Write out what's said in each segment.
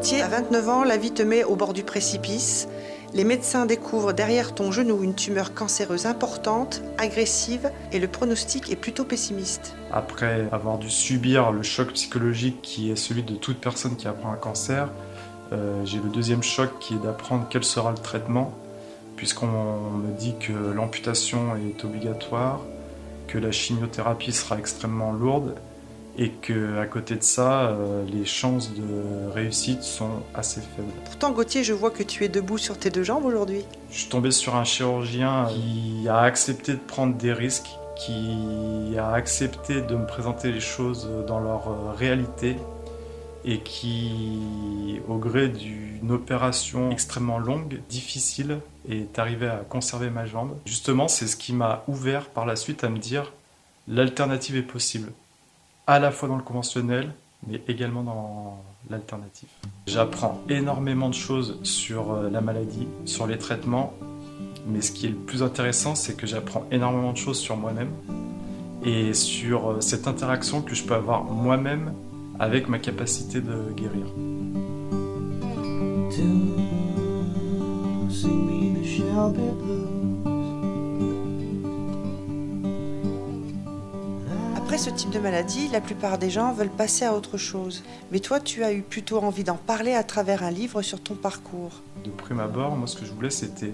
Gauthier, à 29 ans, la vie te met au bord du précipice. Les médecins découvrent derrière ton genou une tumeur cancéreuse importante, agressive, et le pronostic est plutôt pessimiste. Après avoir dû subir le choc psychologique qui est celui de toute personne qui apprend un cancer, j'ai le deuxième choc qui est d'apprendre quel sera le traitement, puisqu'on me dit que l'amputation est obligatoire, que la chimiothérapie sera extrêmement lourde et qu'à côté de ça, les chances de réussite sont assez faibles. Pourtant, Gauthier, je vois que tu es debout sur tes 2 jambes aujourd'hui. Je suis tombé sur un chirurgien qui a accepté de prendre des risques, qui a accepté de me présenter les choses dans leur réalité et qui, au gré d'une opération extrêmement longue, difficile, est arrivé à conserver ma jambe. Justement, c'est ce qui m'a ouvert par la suite à me dire l'alternative est possible, à la fois dans le conventionnel, mais également dans l'alternative. J'apprends énormément de choses sur la maladie, sur les traitements, mais ce qui est le plus intéressant, c'est que j'apprends énormément de choses sur moi-même et sur cette interaction que je peux avoir moi-même avec ma capacité de guérir. Après ce type de maladie, la plupart des gens veulent passer à autre chose. Mais toi, tu as eu plutôt envie d'en parler à travers un livre sur ton parcours. De prime abord, moi ce que je voulais c'était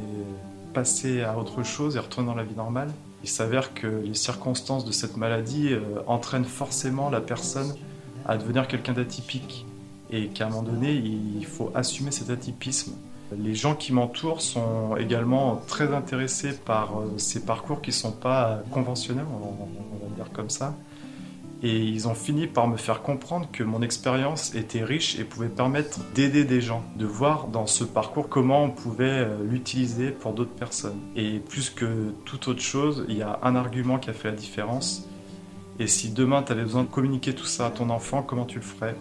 passer à autre chose et retourner dans la vie normale. Il s'avère que les circonstances de cette maladie entraînent forcément la personne à devenir quelqu'un d'atypique et qu'à un moment donné, il faut assumer cet atypisme. Les gens qui m'entourent sont également très intéressés par ces parcours qui ne sont pas conventionnels, on va dire comme ça. Et ils ont fini par me faire comprendre que mon expérience était riche et pouvait permettre d'aider des gens, de voir dans ce parcours comment on pouvait l'utiliser pour d'autres personnes. Et plus que toute autre chose, il y a un argument qui a fait la différence. Et si demain tu avais besoin de communiquer tout ça à ton enfant, comment tu le ferais?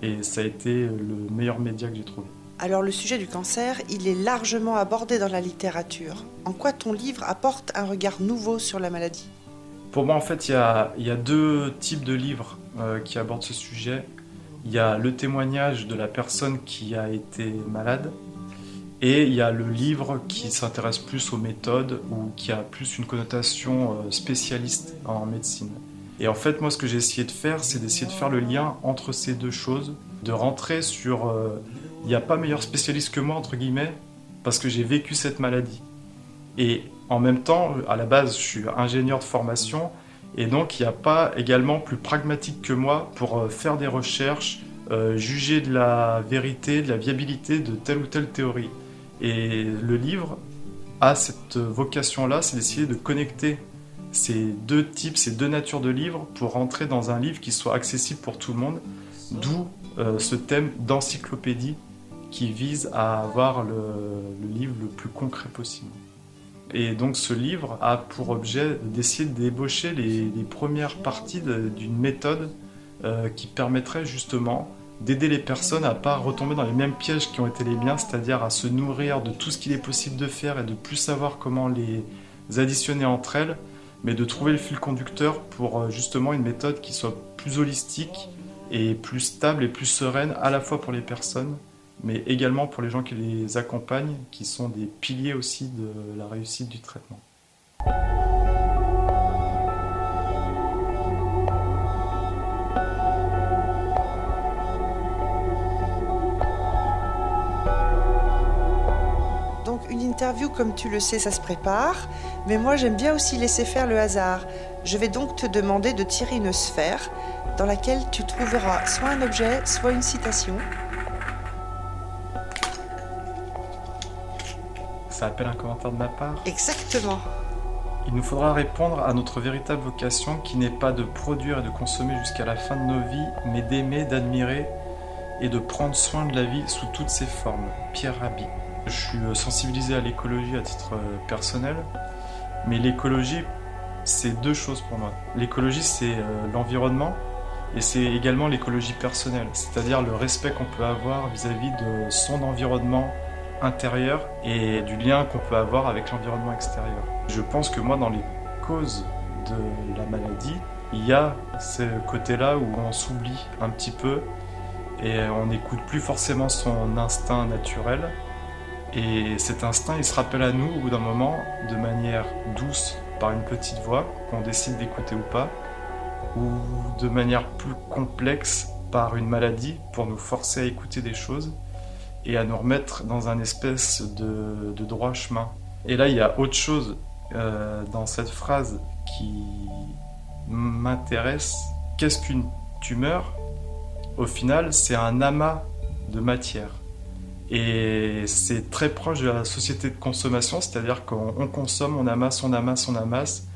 Et ça a été le meilleur média que j'ai trouvé. Alors le sujet du cancer, il est largement abordé dans la littérature. En quoi ton livre apporte un regard nouveau sur la maladie? Pour moi, en fait, il y a 2 types de livres qui abordent ce sujet. Il y a le témoignage de la personne qui a été malade et il y a le livre qui s'intéresse plus aux méthodes ou qui a plus une connotation spécialiste en médecine. Et en fait, moi, ce que j'ai essayé de faire, c'est d'essayer de faire le lien entre ces 2 choses, de rentrer sur... il n'y a pas meilleur spécialiste que moi, entre guillemets, parce que j'ai vécu cette maladie. Et en même temps, à la base, je suis ingénieur de formation, et donc il n'y a pas également plus pragmatique que moi pour faire des recherches, juger de la vérité, de la viabilité de telle ou telle théorie. Et le livre a cette vocation-là, c'est d'essayer de connecter ces 2 types, ces 2 natures de livres pour rentrer dans un livre qui soit accessible pour tout le monde, d'où ce thème d'encyclopédie qui vise à avoir le livre le plus concret possible. Et donc ce livre a pour objet d'essayer de débaucher les premières parties d'une méthode qui permettrait justement d'aider les personnes à ne pas retomber dans les mêmes pièges qui ont été les miens, c'est-à-dire à se nourrir de tout ce qu'il est possible de faire et de plus savoir comment les additionner entre elles, mais de trouver le fil conducteur pour justement une méthode qui soit plus holistique et plus stable et plus sereine à la fois pour les personnes, mais également pour les gens qui les accompagnent, qui sont des piliers aussi de la réussite du traitement. Donc une interview, comme tu le sais, ça se prépare, mais moi j'aime bien aussi laisser faire le hasard. Je vais donc te demander de tirer une sphère dans laquelle tu trouveras soit un objet, soit une citation. Ça appelle un commentaire de ma part. Exactement. Il nous faudra répondre à notre véritable vocation qui n'est pas de produire et de consommer jusqu'à la fin de nos vies, mais d'aimer, d'admirer et de prendre soin de la vie sous toutes ses formes. Pierre Rabhi. Je suis sensibilisé à l'écologie à titre personnel, mais l'écologie, c'est 2 choses pour moi. L'écologie, c'est l'environnement et c'est également l'écologie personnelle, c'est-à-dire le respect qu'on peut avoir vis-à-vis de son environnement intérieur et du lien qu'on peut avoir avec l'environnement extérieur. Je pense que moi, dans les causes de la maladie, il y a ce côté-là où on s'oublie un petit peu et on n'écoute plus forcément son instinct naturel. Et cet instinct, il se rappelle à nous au bout d'un moment, de manière douce, par une petite voix, qu'on décide d'écouter ou pas, ou de manière plus complexe, par une maladie, pour nous forcer à écouter des choses et à nous remettre dans un espèce de droit chemin. Et là, il y a autre chose dans cette phrase qui m'intéresse. Qu'est-ce qu'une tumeur ? Au final, c'est un amas de matière. Et c'est très proche de la société de consommation, c'est-à-dire qu'on consomme, on amasse, on amasse, on amasse,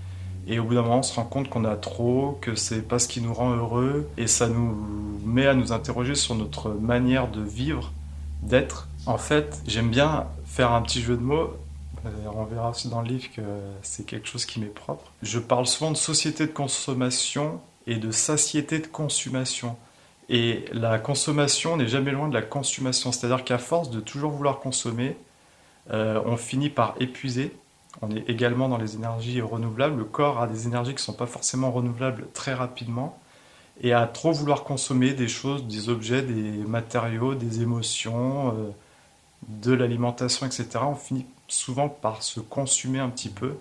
et au bout d'un moment on se rend compte qu'on a trop, que c'est pas ce qui nous rend heureux, et ça nous met à nous interroger sur notre manière de vivre, d'être. En fait, j'aime bien faire un petit jeu de mots, on verra aussi dans le livre que c'est quelque chose qui m'est propre. Je parle souvent de société de consommation et de satiété de consommation. Et la consommation n'est jamais loin de la consommation, c'est-à-dire qu'à force de toujours vouloir consommer, on finit par épuiser. On est également dans les énergies renouvelables. Le corps a des énergies qui ne sont pas forcément renouvelables très rapidement. Et à trop vouloir consommer des choses, des objets, des matériaux, des émotions, de l'alimentation, etc., on finit souvent par se consumer un petit peu.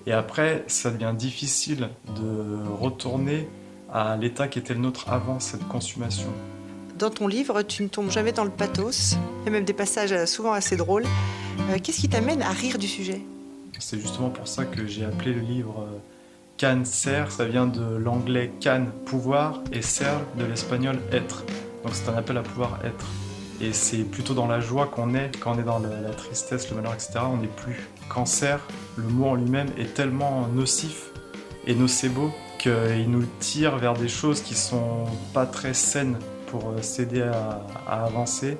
Et après, ça devient difficile de retourner à l'état qui était le nôtre avant cette consommation. Dans ton livre, tu ne tombes jamais dans le pathos. Il y a même des passages souvent assez drôles. Qu'est-ce qui t'amène à rire du sujet ? C'est justement pour ça que j'ai appelé le livre Can-Ser. Ça vient de l'anglais can, pouvoir, et ser de l'espagnol être. Donc c'est un appel à pouvoir être. Et c'est plutôt dans la joie qu'on est, quand on est dans la tristesse, le malheur, etc. On n'est plus. Cancer, le mot en lui-même est tellement nocif et nocebo qu'il nous tire vers des choses qui sont pas très saines pour s'aider à avancer.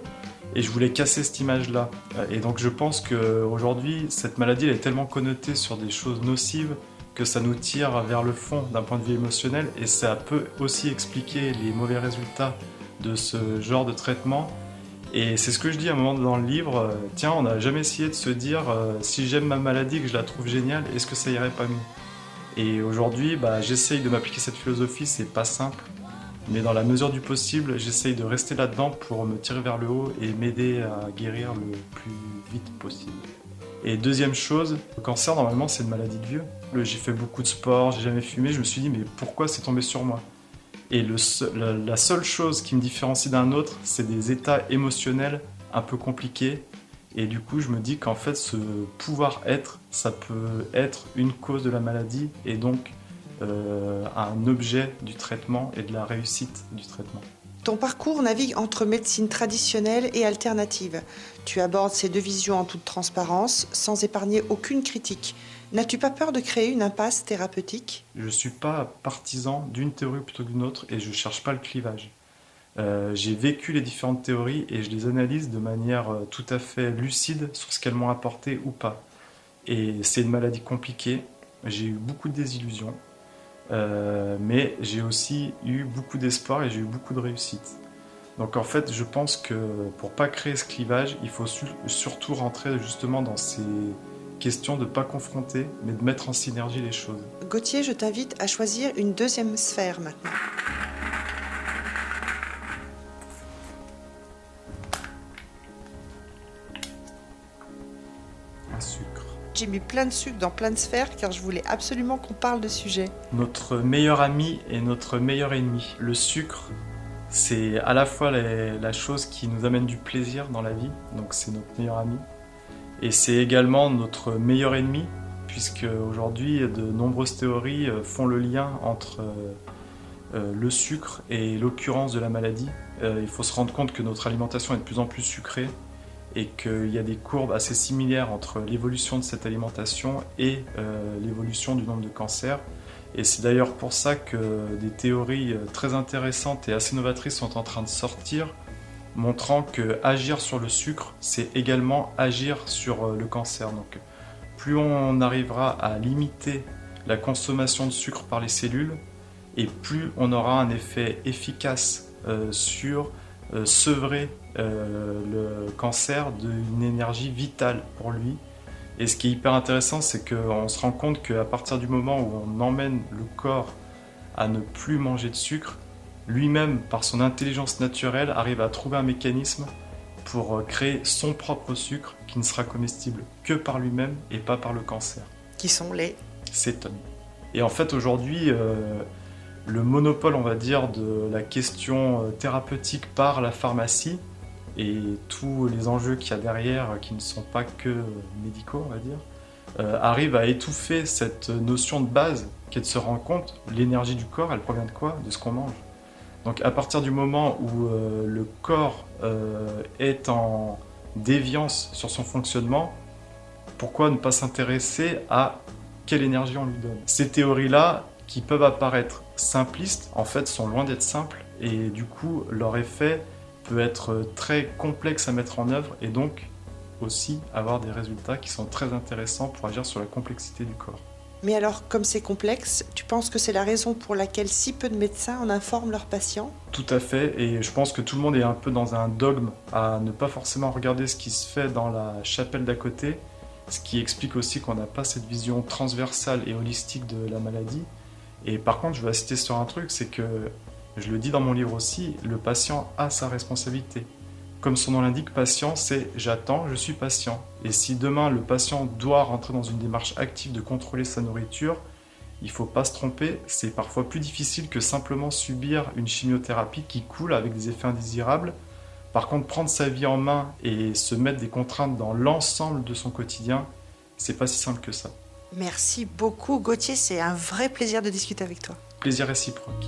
Et je voulais casser cette image-là. Et donc je pense qu'aujourd'hui, cette maladie elle est tellement connotée sur des choses nocives que ça nous tire vers le fond d'un point de vue émotionnel. Et ça peut aussi expliquer les mauvais résultats de ce genre de traitement. Et c'est ce que je dis à un moment dans le livre. Tiens, on n'a jamais essayé de se dire si j'aime ma maladie, que je la trouve géniale, est-ce que ça irait pas mieux ? Et aujourd'hui, j'essaye de m'appliquer cette philosophie, c'est pas simple. Mais dans la mesure du possible, j'essaye de rester là-dedans pour me tirer vers le haut et m'aider à guérir le plus vite possible. Et deuxième chose, le cancer, normalement, c'est une maladie de vieux. J'ai fait beaucoup de sport, j'ai jamais fumé, je me suis dit, mais pourquoi c'est tombé sur moi ? Et la seule chose qui me différencie d'un autre, c'est des états émotionnels un peu compliqués. Et du coup, je me dis qu'en fait, ce pouvoir-être, ça peut être une cause de la maladie et donc un objet du traitement et de la réussite du traitement. Ton parcours navigue entre médecine traditionnelle et alternative. Tu abordes ces deux visions en toute transparence, sans épargner aucune critique. N'as-tu pas peur de créer une impasse thérapeutique ? Je ne suis pas partisan d'une théorie plutôt que d'une autre et je ne cherche pas le clivage. J'ai vécu les différentes théories et je les analyse de manière tout à fait lucide sur ce qu'elles m'ont apporté ou pas. Et c'est une maladie compliquée, j'ai eu beaucoup de désillusions, mais j'ai aussi eu beaucoup d'espoir et j'ai eu beaucoup de réussite. Donc en fait, je pense que pour pas créer ce clivage, il faut surtout rentrer justement dans ces questions de ne pas confronter, mais de mettre en synergie les choses. Gauthier, je t'invite à choisir une deuxième sphère maintenant. Un sucre. J'ai mis plein de sucre dans plein de sphères car je voulais absolument qu'on parle de sujet. Notre meilleur ami et notre meilleur ennemi. Le sucre, c'est à la fois la chose qui nous amène du plaisir dans la vie, donc c'est notre meilleur ami, et c'est également notre meilleur ennemi, puisque aujourd'hui de nombreuses théories font le lien entre le sucre et l'occurrence de la maladie. Il faut se rendre compte que notre alimentation est de plus en plus sucrée et qu'il y a des courbes assez similaires entre l'évolution de cette alimentation et l'évolution du nombre de cancers. Et c'est d'ailleurs pour ça que des théories très intéressantes et assez novatrices sont en train de sortir, montrant que agir sur le sucre, c'est également agir sur le cancer. Donc, plus on arrivera à limiter la consommation de sucre par les cellules, et plus on aura un effet efficace sur sevrer le cancer d'une énergie vitale pour lui. Et ce qui est hyper intéressant, c'est qu'on se rend compte qu'à partir du moment où on emmène le corps à ne plus manger de sucre, lui-même, par son intelligence naturelle, arrive à trouver un mécanisme pour créer son propre sucre qui ne sera comestible que par lui-même et pas par le cancer. Qui sont les... Cétone. Et en fait, aujourd'hui, le monopole, on va dire, de la question thérapeutique par la pharmacie et tous les enjeux qu'il y a derrière, qui ne sont pas que médicaux, on va dire, arrive à étouffer cette notion de base qui est de se rendre compte, l'énergie du corps, elle provient de quoi? De ce qu'on mange. Donc à partir du moment où le corps est en déviance sur son fonctionnement, pourquoi ne pas s'intéresser à quelle énergie on lui donne? Ces théories-là, qui peuvent apparaître simplistes, en fait sont loin d'être simples, et du coup leur effet peut être très complexe à mettre en œuvre, et donc aussi avoir des résultats qui sont très intéressants pour agir sur la complexité du corps. Mais alors, comme c'est complexe, tu penses que c'est la raison pour laquelle si peu de médecins en informent leurs patients? Tout à fait, et je pense que tout le monde est un peu dans un dogme à ne pas forcément regarder ce qui se fait dans la chapelle d'à côté, ce qui explique aussi qu'on n'a pas cette vision transversale et holistique de la maladie. Et par contre, je veux insister sur un truc, c'est que, je le dis dans mon livre aussi, le patient a sa responsabilité. Comme son nom l'indique, patient, c'est j'attends, je suis patient. Et si demain le patient doit rentrer dans une démarche active de contrôler sa nourriture, il ne faut pas se tromper, c'est parfois plus difficile que simplement subir une chimiothérapie qui coule avec des effets indésirables. Par contre, prendre sa vie en main et se mettre des contraintes dans l'ensemble de son quotidien, c'est pas si simple que ça. Merci beaucoup Gauthier, c'est un vrai plaisir de discuter avec toi. Plaisir réciproque.